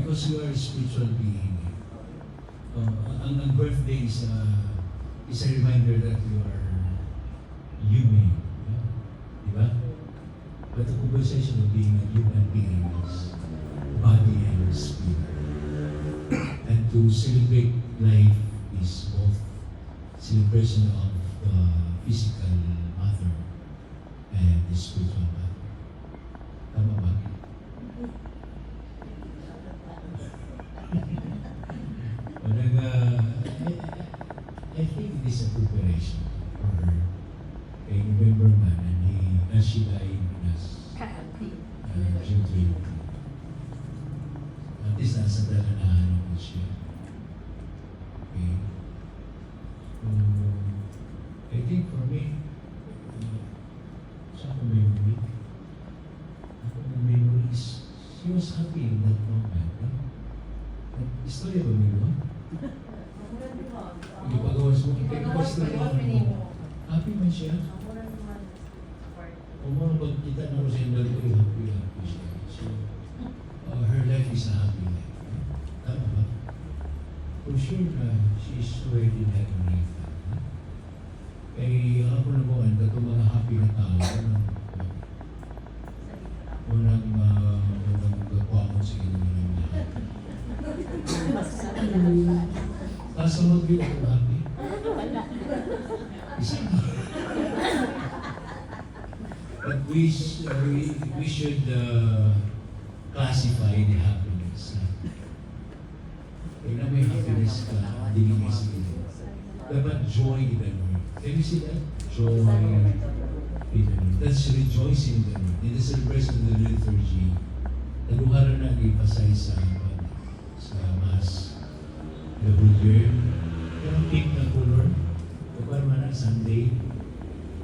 because you are a spiritual being. Ang birthday is a reminder that you are human. Diba? But the conversation of being a human being is body and spirit. And to celebrate life is both celebration of the physical mother and the spiritual mother. Tama ba? I think it is a preparation for her. Kay November man, and she died last June 20. At least nasa dalanahan ko siya. Okay. So, I think for me, sa ako memory, is she was happy in that moment. Istorya ba nilo? Ipagawas mo, ipagawas na mo. Happy man siya. Kung mo magkita na ko sa inyo, happy siya. So, her life is a happy life. Tama ba? For sure, she is already like a life. Kaya ako na mo, itong mga happy na tao, unang gawa ko sa inyo ng lahat. Kasunod din ako happy. But we should classify the happiness. Kaya na may happiness ka, hindi may sige. Dapat joy in the Lord. Can you see that? Joy in the Lord. That's rejoicing in the Lord. In the celebration of the liturgy, naluharan na i-emphasize sa Mass. The whole year. Yung pink na color, kapag man na Sunday,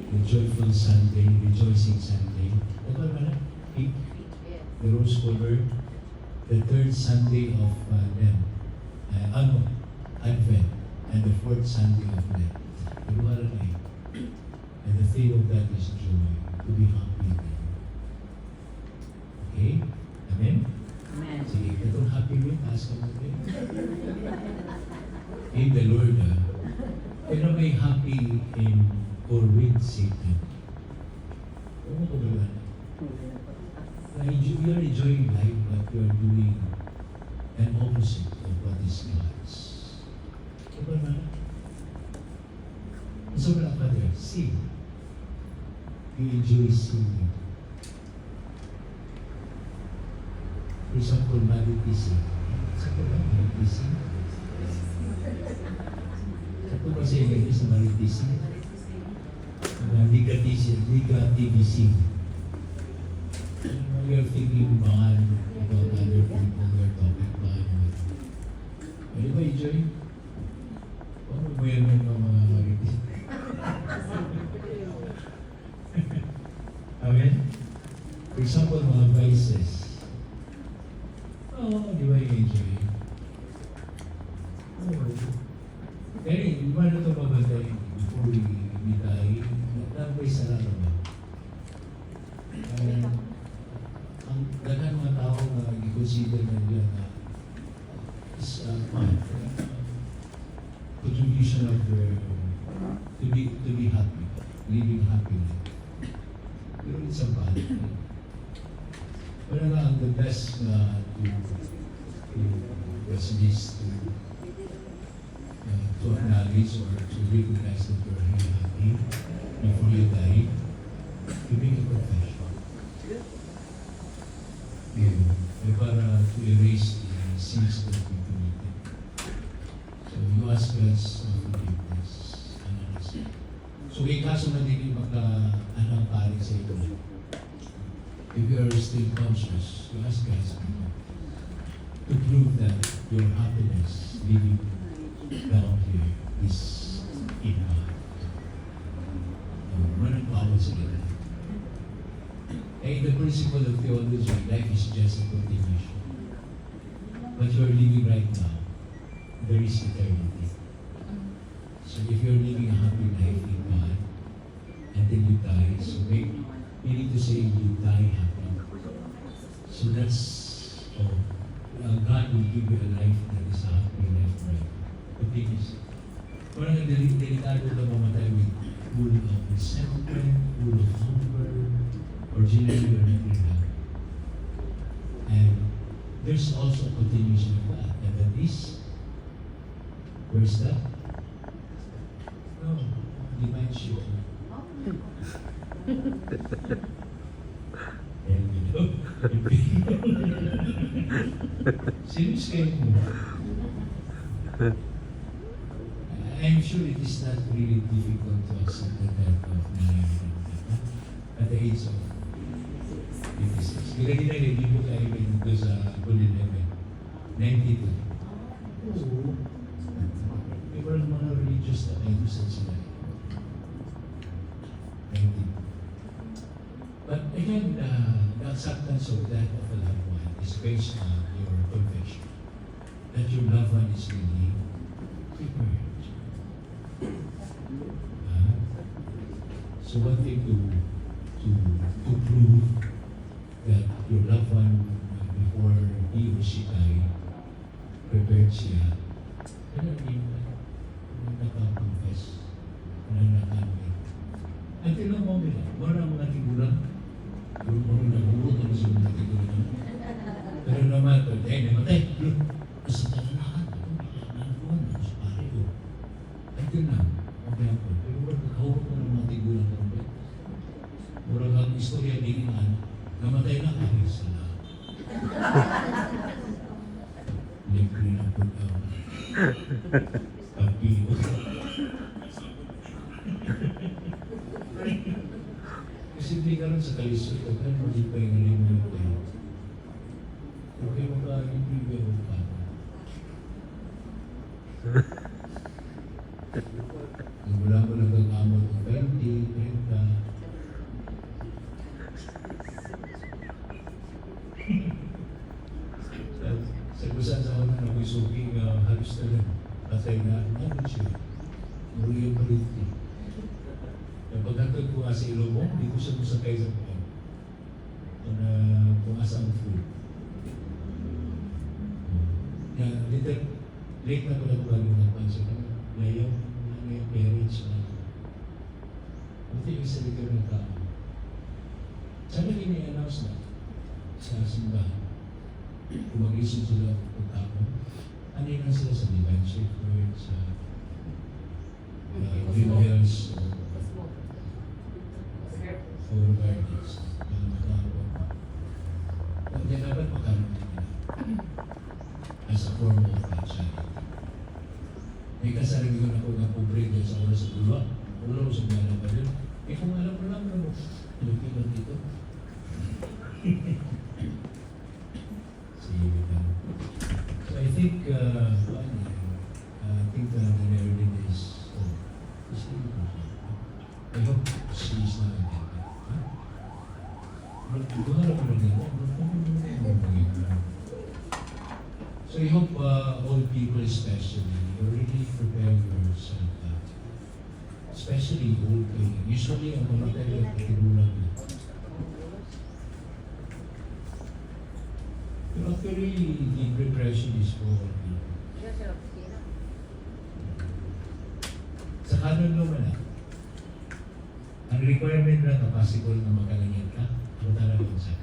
the joyful Sunday, rejoicing Sunday. Kapag man na pink, the rose color, the third Sunday of Advent, and the fourth Sunday of Lent. Naluharan na and the theme of that is joy, to be happy. Okay? Amen? Amen. Sige, itong happy mo, taas ka mo. In the Lord, pero may happy in or with Satan. Ano ko ba? You are enjoying life, but you are doing an opposite of what is God's. Ano ba? So, wala pa there. Sing. You enjoy singing. For example, meditation. Sa ko ba? Meditation? Sa ko ba sa English na meditation? Negativism. You are thinking bad about other people, your topic bad. Ano ba enjoy? Ano ba yan ng mga meditation? Amen? For example, mga vices. Di ba i-enjoy? Kaya di ba na ito mabatay before we die? Nagpay sa lalo ba? Ang dagan mga tao na i-consider na nila na is contribution of their to be happy, living happily. Pero it's a bad thing. Wala nga ang the best na to acknowledge or to recognize that you're really happy before you die, you make a confession. Para to erase the sins that we committed. So you ask God's forgiveness and honesty. So kay kaso na din anong paring sa ito. If you are still conscious, you ask God's forgiveness to prove that your happiness living down here is in God. Running power together. And the principle of theology, life is just a continuation. But you are living right now, there is eternity. So if you're living a happy life in God, and then you die, so meaning to say you die happy. So that's all. God will give you a life that is a happy life forever. Continuous. Parang delikado na mamatay with full of resentment, full of hunger, or generally you're not really happy. And there's also a continuation of that. And that is, where's that? No, dementia. And you know, serious kayo mo. I'm sure it is not really difficult to accept the death of Nanay at the age of 56. Kaya hindi mo kayo dito sa Golden Heaven. 92. Oo. May parang mga religious na kayo sa sila. 92. But again, the acceptance of death of a loved one is based on your confession that your loved one is really prepared. So one thing to prove that your loved one before he or she died prepared siya, ano yung nakakonfess, nakakamit. Until no moment, wala mga tigulang, yung mga nagulot ang sa mga tigulang. Pero naman, namatay, nasa talakan, nanakuhan ako sa pare ko. Until na, okay ako. Pero wala nakahulot na ng mga tigulang ko. Murang ang istorya din nga, namatay na kami sa lahat. Libre na po daw. Pagpilo. Kasi hindi ka lang sa kalisod, kaya hindi pa yung ngayon mo tayo. Okay mo ka, hindi ba mo pa? Wala mo lang gagamot ng 20, 30. Sa kusan sa una na ako'y suking halos na lang. Patay na, ano siya? Muriyo pa rin. Pagkatod ko nga sa ilo mo, hindi ko siya musakay sa buwan. Pumasa ang food. Late na ko lang bago ng pansin. Ngayon, parents na. Buti yung salita ng tao. Sana ini-announce na sa simbahan. Kung mag-isip sila ng tao, ano na sila sa Divine Shepherd, sa Green Hills, or gardens. Kaya dapat magkaroon nila as a form of charity. May kasarili ko na po ng pobre dyan sa oras sa dulo. Ulo sa mga alam pa rin. Kung alam mo lang, Pilipino dito. So I think, the narrative is, I hope she's not again. So I hope all people especially, you really prepare yourself, especially old people. Usually ang mamatay ang katigulang nila. But actually, the preparation is for all people. Sa kanon naman ang requirement lang na possible na makalangit ka, ano talaga yun sa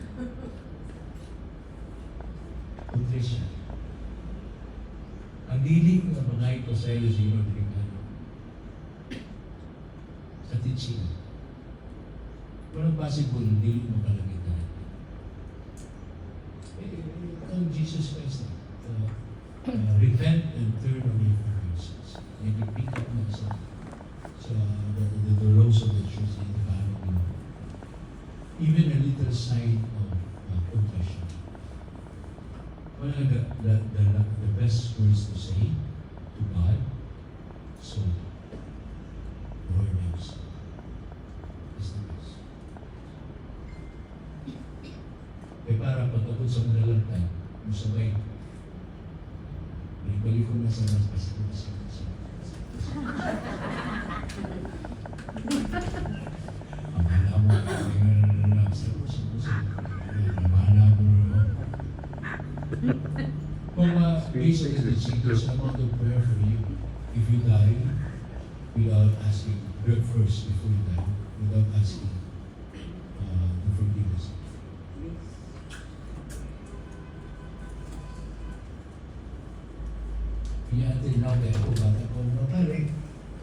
contrition. Ang diling na mga ito sa iyo, sino delikado? Sa teaching. Walang possible, hindi makalangit ka natin. Ang Jesus Christ repent and turn away from your sins. And you pick up na sa the laws of the truth in the family. Even a little sign of confession. One of the best words to say to God, so Lord knows, is the best. Kaya para pagkabot sa malalantay, musabay, balik ko na sa mas pasipas. Ang mahal mo, ang mahal mo, Kung basically there's an amount of prayer for you. If you die without asking, pray first before you die, without asking to forgive us. Kaya until now, kaya ako bata ko matalik.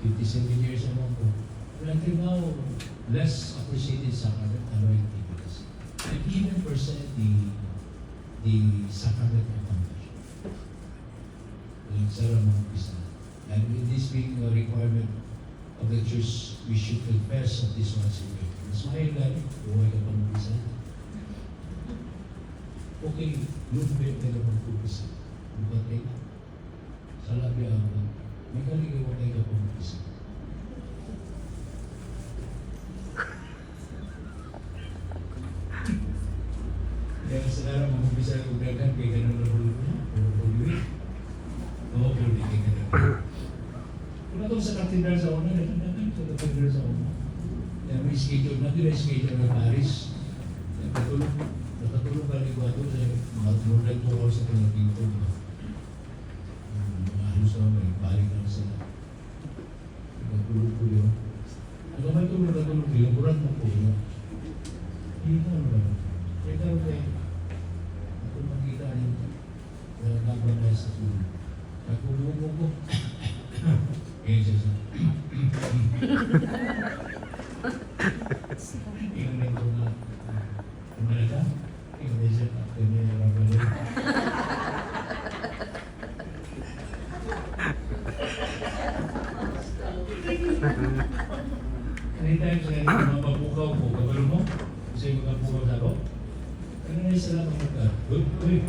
57 years naman ko. But until now, less appreciated sa anointing. And even present the sacrament of confession. Yung sarang mga pisa. And with this being a requirement of the church, we should confess of this once a year. Mas mahal buhay ka pang pisa. Okay, lumipit ka na pag-pupisa. Bumatay na. Sa labi ang may kaligawatay ka pang pisa. Kaya sekarang mag-umpisa ang ugagan kay ganun na hulog niya. Hulog. Oo, hulog kay ganun. Kung ito sa katedral sa una, nagkakagan sa katedral sa una. Kaya may schedule natin, may schedule ng Paris. Nakatulog ka rin ko ito sa more than 2 hours na pinaging ko. Mga halos na may balik lang sila. Nagtulog ko yun. Ang may tulog ko yun, burat mo po yun. Hindi na naman. Kaya karoon kayo. Kung makita niyo, naglaban na sa tulog. Nagkulungo ko. Kaya siya sa... Tingnan ko na. Kung nalaga, tingnan siya. Kaya niya nalaban na. Anytime sa mga mapukaw ko, kabalo mo? Kasi yung mga pukaw sa ako? Ano na yung salamat mo ka? Uy!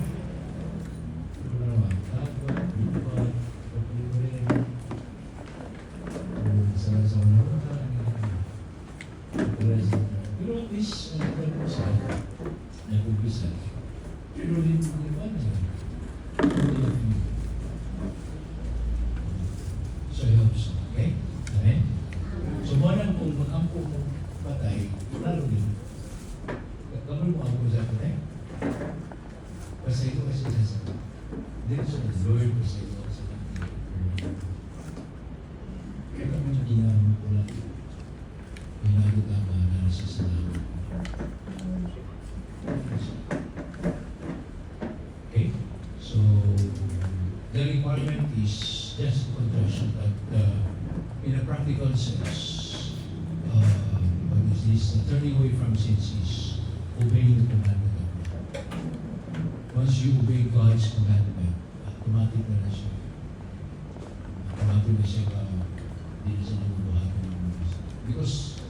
Ano na naman? Tapos, dito pa, kapag mo rin yung salamat sa una ko, pero at least, ang kapag mo sa nag-umpisa, pero rin mo yung ano siya. So, I hope so. Okay? Amen? So, muna kung mag-ampo mo patay, lalo din. Kamar mo ako sa akin eh. Kasi ito kasi sa dito sa Lord kasi ito sa akin. Kaya kami na ginamit ko lang. Ginamit ang mga nasa salamat. Okay? So, the requirement is just confession that in a practical sense, what is this? Turning away from sins is obeying the commandment of God. Once you obey God's commandment, automatic na siya. Automatic na siya hindi na siya nabubuhatin ng mga. Because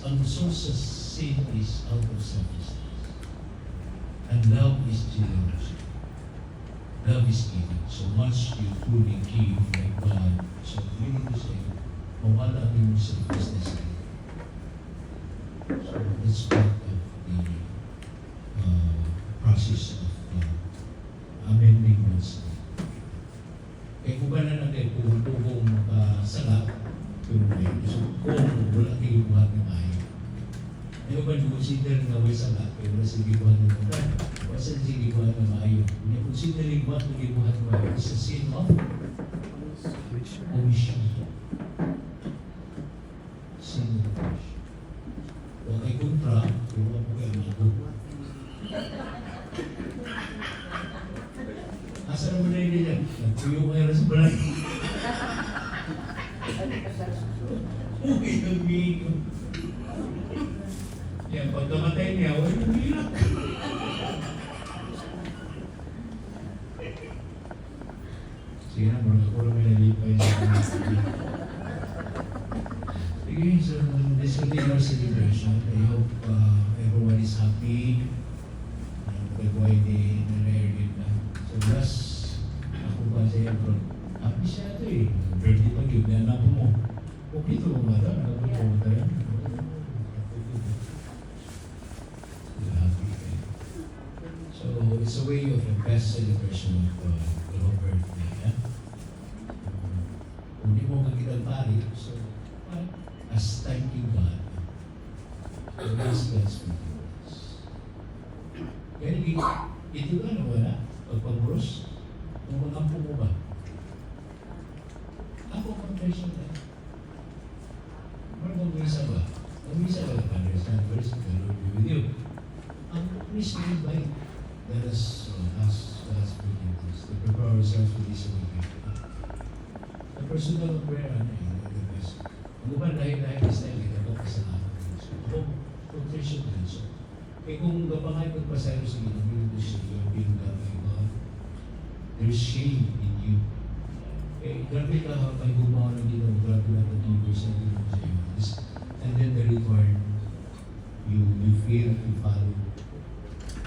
ang source of sin is out of selfishness. And love is generosity. Love is giving. So once you truly give like God, so we need to say, mawala yung selfishness. So that's part of the process of amending oneself. Kaya kung ba na natin, kung sala, so kung wala kayo buhat ng ayaw. Ayaw ba consider na may sala, kaya wala sige buhat ng ayaw. Wala sige buhat ng ayaw. Kung consider yung buhat ng ayaw, is a sin of omission. Sin of omission. Huwag kayo kontra, kung wala po kayo mago. Asa naman na hindi yan? Nagpuyo kayo sa balay. Uy, nagbigo. Yan, pagkamatay niya, huwag yung hirap. Sige na, mga kapuro may nalipay sa mga sige. Sige, so this will be our celebration. I hope everyone is happy. Nagaway din, nalayarin na. So last, ako ba siya yung happy siya ito eh. Birthday pag yun, na po mo. Okay ito mga bata, nagawin po tayo. Happy kayo. So it's a way of the best celebration of your birthday. Kung di mo kakitang pari, so as thanking God, praise God's forgiveness. Kaya ito nga na wala, pagpamuros, Kung mag-ampo mo ba? Ako confession na. Mag-umisa ba? Mag-umisa ba? Understand first, the Lord be with you. Please be invite. Let us ask forgiveness to prepare ourselves for this weekend. The personal prayer, the best. Ang uban lahi-lahi is na kita ko kasalanan. Ako, confession din. So, kung kapangay pagpasayo sa inyo, will to see you being loved by God. There's shame in you. Grabe ka kay gumawa ng Ginoo, grabe na pag-ibig sa Ginoo sa iyo. And then the return, you fail to follow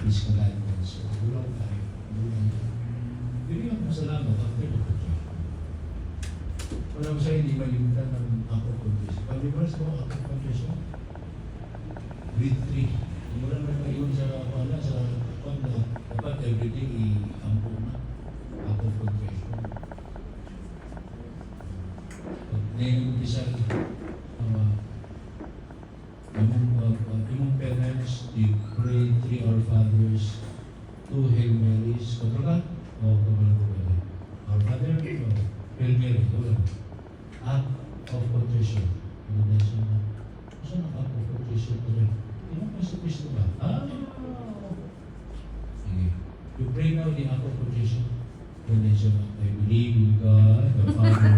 His commandments. So, gulang tayo. Bigyan mo salamat after the pagkakas. Wala mo siya hindi malimutan ng ako confession. Pag-libras ko ako confession. Grade 3. Kung wala na kayo sa pagna, dapat everyday i-ampo na ako confession. Pag nai-umpisa yung parents, you pray 3 Our Fathers, 2 Hail Marys, kapag ka? O, kapag ko ba? Our Father, Hail Mary, wala. Act of contrition. Ano na siya na? Saan ang act of contrition ko rin? Tinong sa Kristo ba? Sige. You pray now the act of contrition. Ano na siya na? I believe in God, the Father,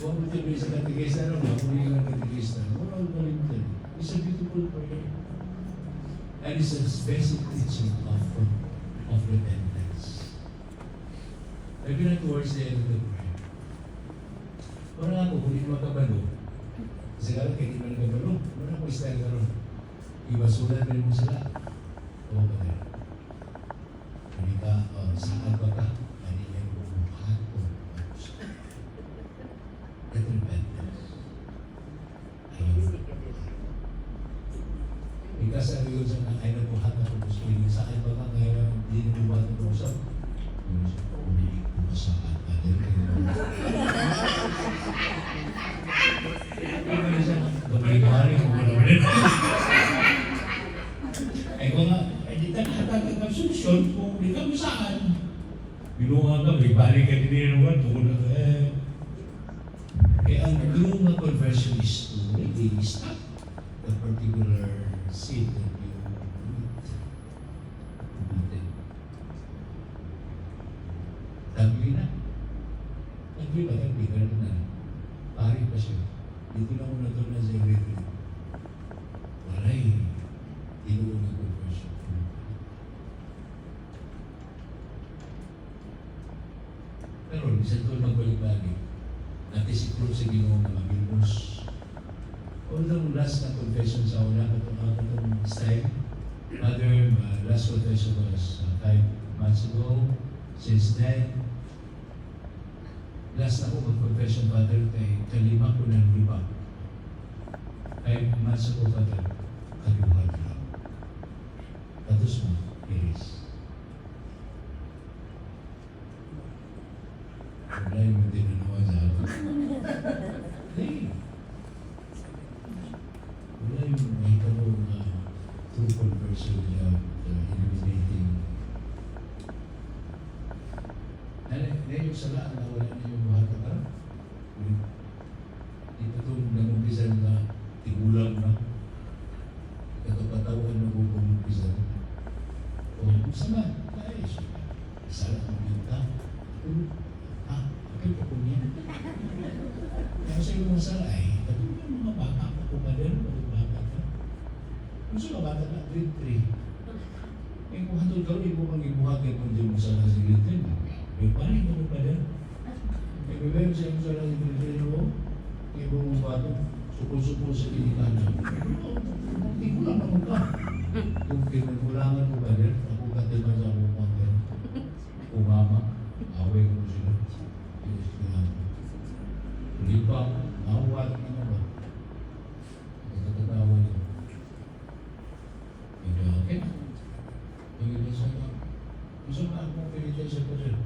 Huwag mo ito sa katigista na mo, kung yung katigista. Wala ko malimtan. It's a beautiful prayer. And it's a basic teaching of repentance. Maybe not towards the end of the prayer. Parang ako, kung hindi makabalo, kasi kala kayo hindi makabalo, wala ko style ka ron. Ibasulan mo mo sila. O ba na? Hindi ka, saan ba ka? Ano yan mo buhat o that repentance. Ayun. Ika sabi ko siya na ay nabuhat ako gusto ko yung saan ba ka ngayon hindi nabuhat ako sa umiig ko saan natin Gabay-bari ko mo naman ay ko nga ay di ka nakatagag ng solusyon kung di ka mo saan binunga ka, balik ka din naman tungkol na kaya ang true na conversion is to really stop the particular sin that you committed. Sabi na. Sabi ba? Sabi ka na. Pari pa siya. Dito na muna ito na sa everything. Walay. Tinuon na conversion. Pero minsan ito magbalik-balik. Natin si Cruz sa Ginoo na mabilmos. Although last na confession sa una, itong style, Mother, my last confession was 5 months ago. Since then, last na ko mag-confession, Father, kay kalima ko ng 5 months ago, Father, kaluhan lang. Tapos mo, Iris. Wala yung tinanawa sa akin. Hey! Wala yung may tanong na true conversion without eliminating. Na yung sala na wala na yung buhat ka. Ito itong namumpisan na tigulang na. Katapatawan na bumumpisan. O sama, ay siya. Sala ang binta. Bakit ko niya? Kaya sa iyo mga sala ay, katulad ng mga bata ko kung kadero, kung bata ka. Kung sila bata na, grade 3. Eh kung hatol ka rin, kung mag-ibuhat ka kung di mo sala sa grade 3, may panik mo pa din. Eh bebe, sa iyo sala sa grade 3 mo, kaya mo bato, supul-supul sa kinikanan. Hindi ko lang naman ka. Kung kinagulangan mo pa din, ako katiman sa akong mga umama, away ko sila. Hindi pa, awat na naman. Nagkakatawa niya. Hindi okay na. Hindi sa iyo. Gusto na akong penitensya ko rin.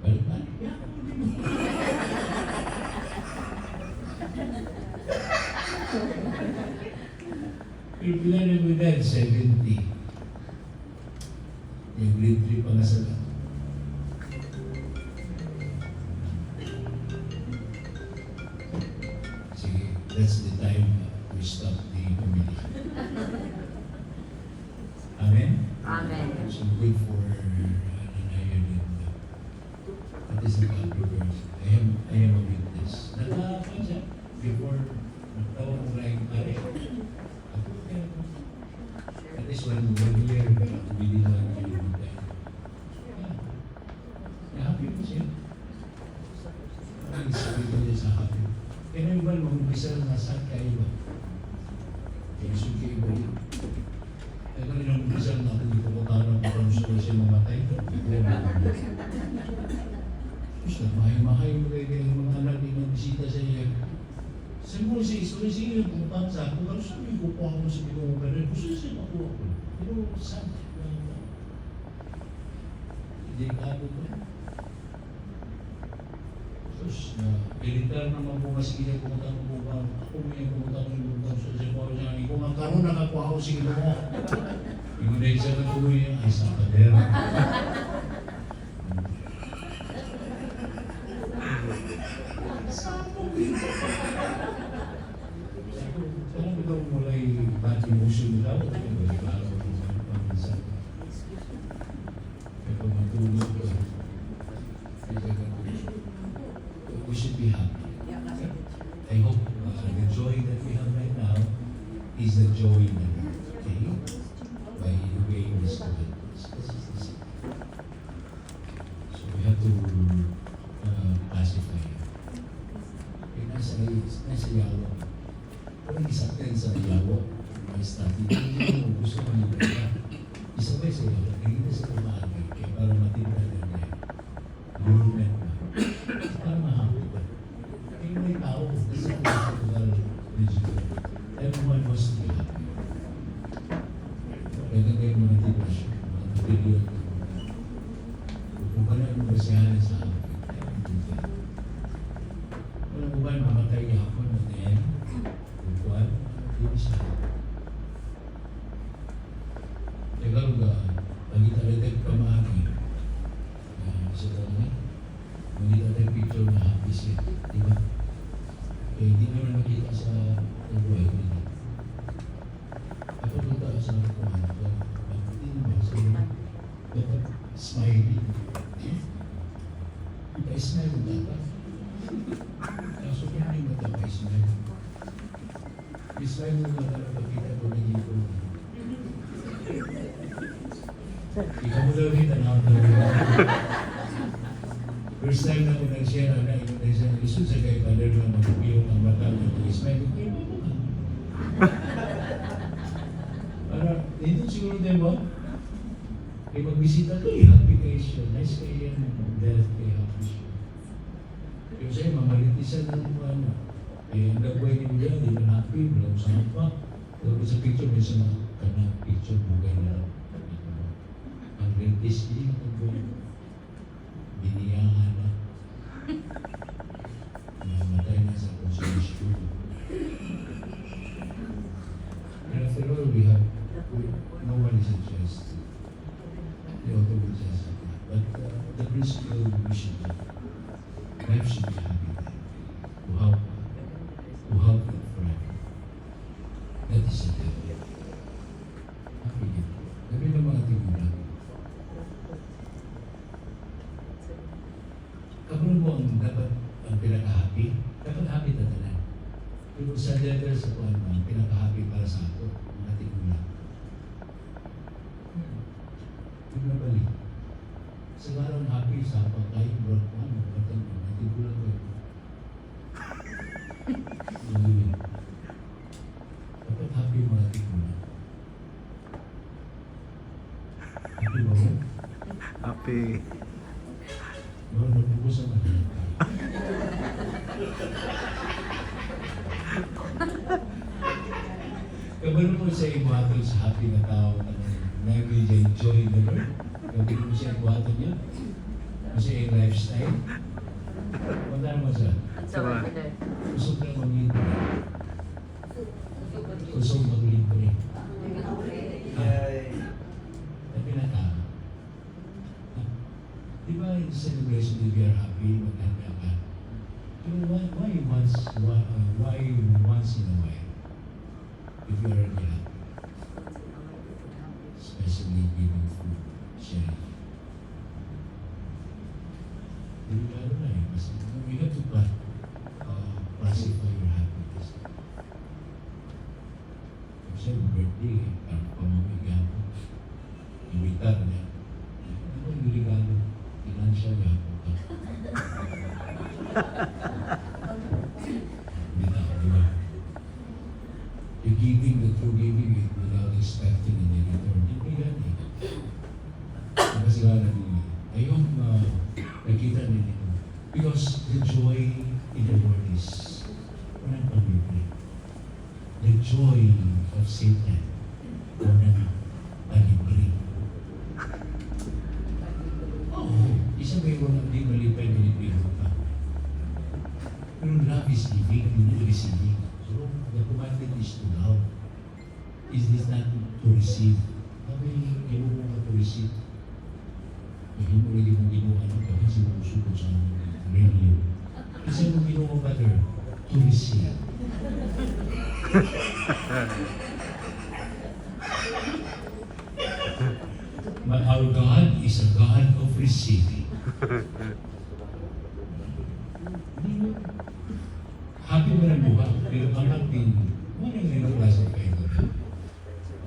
Balik-balik. Yan ako din mo. Pinag mo dad, 70. Yung grade 3 pa nga sa lang. Sige, that's the time we stop the humility. Amen? Amen. So good for Nanayan and that is the controversy. I am a witness. Nagkakapan siya before nagtawag mo lang pare. Ako kaya at least one year within 1 year with that. Yeah. Happy po siya. Ang sabi ko niya sa happy. Kaya na iba mag-umpisa na nasa kaya iba. Kaya suki iba yun. Kaya na rin mag-umpisa na ako dito ko parang siya mamatay. Gusto, mahay-mahay mo kayo yung mga anak din ang bisita sa iya. Sa mo siya, sige yung pumunta sa ako, pero sabi ko po ako sa ginong ganun, gusto siya makuha ko. Pero saan? Delikado ko. Sus, militar naman po kasi kaya pumunta ko po ba, ako may pumunta ko yung pumunta sa siya po siya, kung ang karoon nakakuha ko sa ginong mo. Yung na isa na tuloy niya, ay sa kader. Kung ito mulai bati musuh nila, kaya ba ibago ko sa pangisa. Kaya kung matulog ko, we should be happy. I hope the joy that we have right now is the joy that okay, by obeying this commandments. So we have to pacify it. Nasa yawa. Kung isakyan sa yawa, may study, hindi mo gusto kong iba. Isabay sa yawa, hindi na sa kumagay, kaya para matinda na niya. Movement na. Para mahapit ba? Kaya may tao, kasi kung sa tugal region, everyone was to be happy. Kaya na kayo mga tibasyon, mga period. Kung ba na yung basihan sa happy, walang uban, mamatay niya ako na din. Bukuan, hindi siya. Teka luga, pagi talagang pamagi. Sa talaga, magkita tayo picture na happy siya. Diba? Eh, hindi naman nakita sa buhay ko. Ako punta sa kumain ko. Hindi naman sa dapat smiling. Pa-smile mo dapat. Kaso kung hindi mo dapat pa-smile. I-smile mo na talaga kita ko na dito. Ikaw mo daw kita na ako talaga. First time na ko nag-share na yung isang isod sa kay Father na mag-upiyong ang mata na i-smile. Para, dito siguro din ba? Kaya magbisita ko, happy kayo siya. Nice kayo yan. Death kayo happy siya. Yung sa'yo, mamalitisan ng mga ano. Eh, ang nagway ni Miguel, hindi na happy, wala ko sa pa. Pero sa picture, may sa mga kanang picture, bugay na lang. Ang greatest, hindi na nagway. Biniyangan na. Namatay na sa consumption. And after all, no one is just the author will just but the principle we should do. Life should be happy then. To help and friend. That is the devil. Happy din. Sabi ng mga tigulang. Kamulan mo ang dapat ang pinaka-happy? Dapat happy na tanan. Pero sa letter sa kuwan mo, ang pinaka-happy para sa ako, mga tigulang. Yung nabalik. Sa larang happy sa pagkain, bro, ano, katang mga tigulang ko. Dapat happy mga tigulang. Happy ba mo? Happy. No, nagbuko sa mga. Kabalo mo sa ibuhaton sa happy na tao na nag-enjoy the Lord. Kabalo mo siya ibuhaton niya. Kasi yung lifestyle. Wala naman siya. Usog na mag-libre. Usog mag-libre. happy, maganda ka. Pero why once in a while? If you're already happy. Especially giving food, sharing. Hindi lalo na eh. Kasi we have to classify your happiness. Kasi yung birthday, parang pamamigyan ko. Yung witar niya. Ano yung regalo? Financial yapo ka. Diba? You're giving the true giving it without expecting any return. Hindi yan eh. Kasi nga ayun nakita ninyo. Because the joy in the Lord is walang pag-ibig. The joy of Satan walang pag-ibig. Isa may walang di malipay na ibig pa. Pero love is giving, hindi receiving. So, the commandment is to love. Is this not to receive? Sabi, ayaw mo nga to receive. Hindi mo rin mong ginawa ng kaya sinusukot sa radio. Kasi mo ginawa ba there? To receive. But our God is a God of receiving. Happy mo ng buha, pero ang happy, walang nilalasan kayo doon.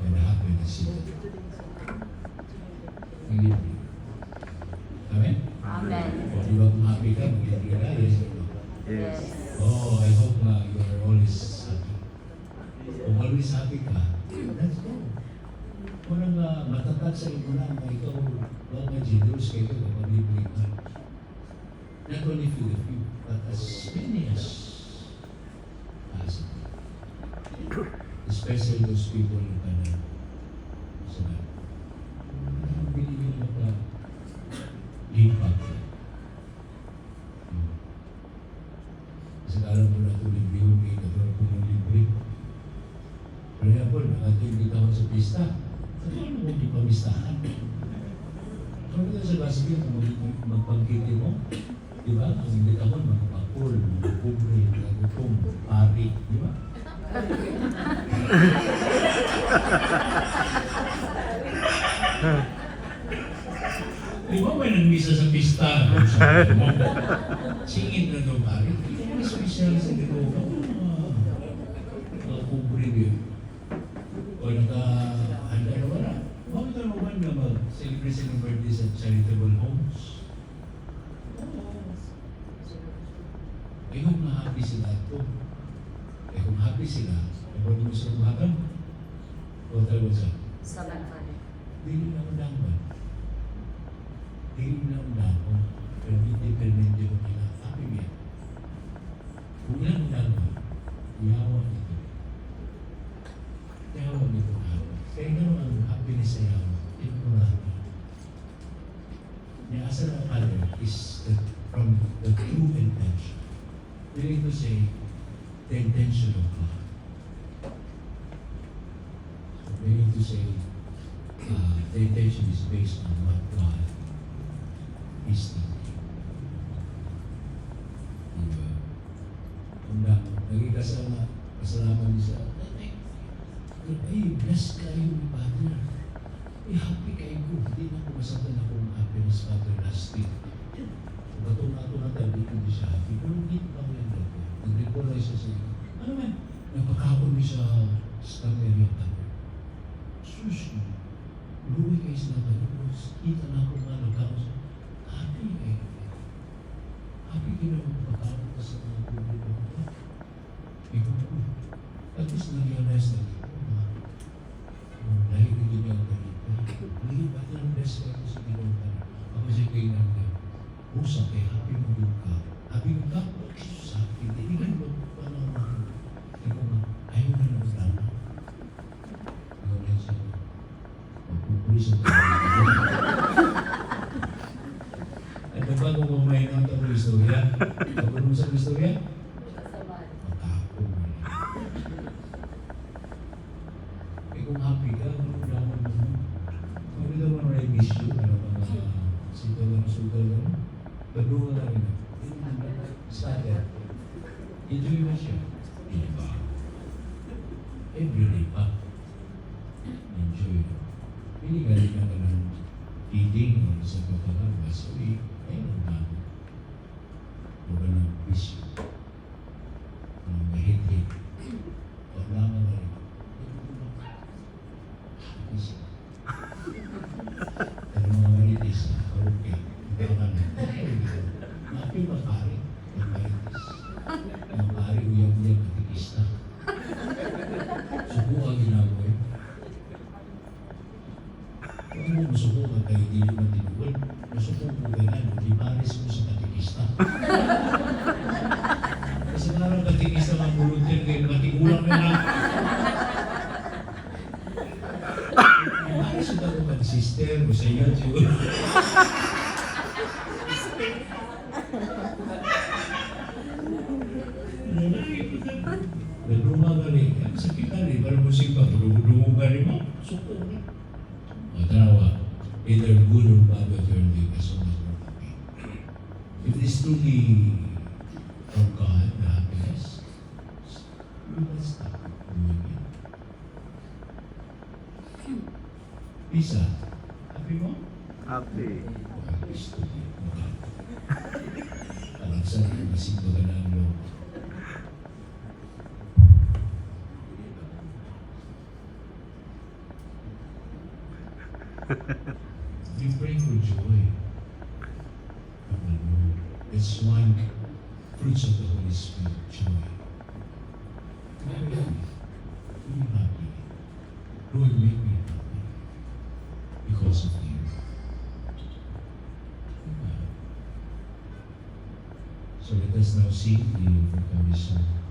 O na-happy na siya. Hindi. Amen? Amen. O di ba kung happy ka, mag-realize. Yes. Oh, I hope na you are always happy. Kung always happy ka, let's go. Walang matatag sa ito na ikaw, huwag ma-generous kayo, mag-ibig ka. Not only for the few, but as many as possible. Especially those people na kana sa binibigyan na impact. Kasi alam mo na ito, libre may katulad po ng libre. For example, nakatimbit ako sa pista. Saan mo hindi pamistahan? Kung ito sa basket, magpangkiti mo, di ba? Ang imbit ako, magpapakul, magpubre, magpupong, pari, di ba? Di ba may nagmisa sa pista? Singit na ito, pari. Hindi mo special sa ginoo. Magpubre din. O nakahanda na wala. Bakit na naman na mag-celebrate ng birthday sa charitable homes? Ay kung happy sila ito. Eh kung happy sila, ano mo sa umagang? O talaga sa? Saban pa rin. Dili na undangan. Dili na undangan. Pero hindi ko nila. Happy niya. Kung ilang undangan, iyawan ito. Iyawan ito happy. Kaya gano'n ang happiness sa iyawan. Importante. The asal of other is from the true intention. Meaning to say, the intention of God. So meaning to say, the intention is based on what God is thinking. Diba? Kung naging kasalaman niya sa, ay, bless kayo ni Father. Ay, happy kayo ko. Hindi na ako masabi na kung happiness Father last week. Kung ato na tayo, hindi siya happy. Pero hindi pa ako yung dito. Nag-recognize siya sa iyo. Ano man? Napakapon niya sa staff area tayo. Sus, luwi kayo sila tayo. Kita na ako nga nagkakos. Happy kayo. Happy kayo na magpapakapon ka sa mga publiko. Ikaw po. At least na-realize na ito. Dahil hindi niya ako ganito. Hindi ba ito ang best kayo sa ginawa? Ako siya kayo na usap kayo, happy mo yung ka. Happy mo ka? Jesus, happy. Hindi ka naman panahon. Ikaw nga, ayaw na naman tama. Ikaw na siya. Magpupulis ang tama. At bago kumain ang tapos istorya, kapag mo sa istorya, matapong. Nagluha na rin. Starter. Enjoy mo siya. Hindi ba? Everyday pa. Enjoy. Pinigaling ka ng feeding o sa pagkakabas. So, ayun ang bago. Huwag ng bisyo. Mahit-hit. Huwag naman na rin. Bisyo. Pero mga maritis na, okay. Baka na. Mapi makari. Maritis. Makari uyang-uyang katikista. Suko ang ginagawa yun. Kung mo masuko ka kayo, di mo matinuwan. Masuko mo kayo na, di pares mo sa katikista. Kasi parang katikista mga volunteer kayo, matigulang na lang. Pares mo ako mag-sister o sa iyo siguro. Nagduma ka rin. Sakit ka rin. Parang musik pa. Dungo ka rin mo. Suko na. O tanawa. Either good or bad what you're doing is so much more happy. If it is truly from God, the happiness, you will stop doing it. Pisa, happy mo? Happy. Okay, stupid. Okay. Alam sa rin, masig ba ka na ang loob? We pray for joy from the Lord. It's one fruits of the Holy Spirit, joy. Be happy. Lord, make me happy because of you. So let us now sing the vocabulary song.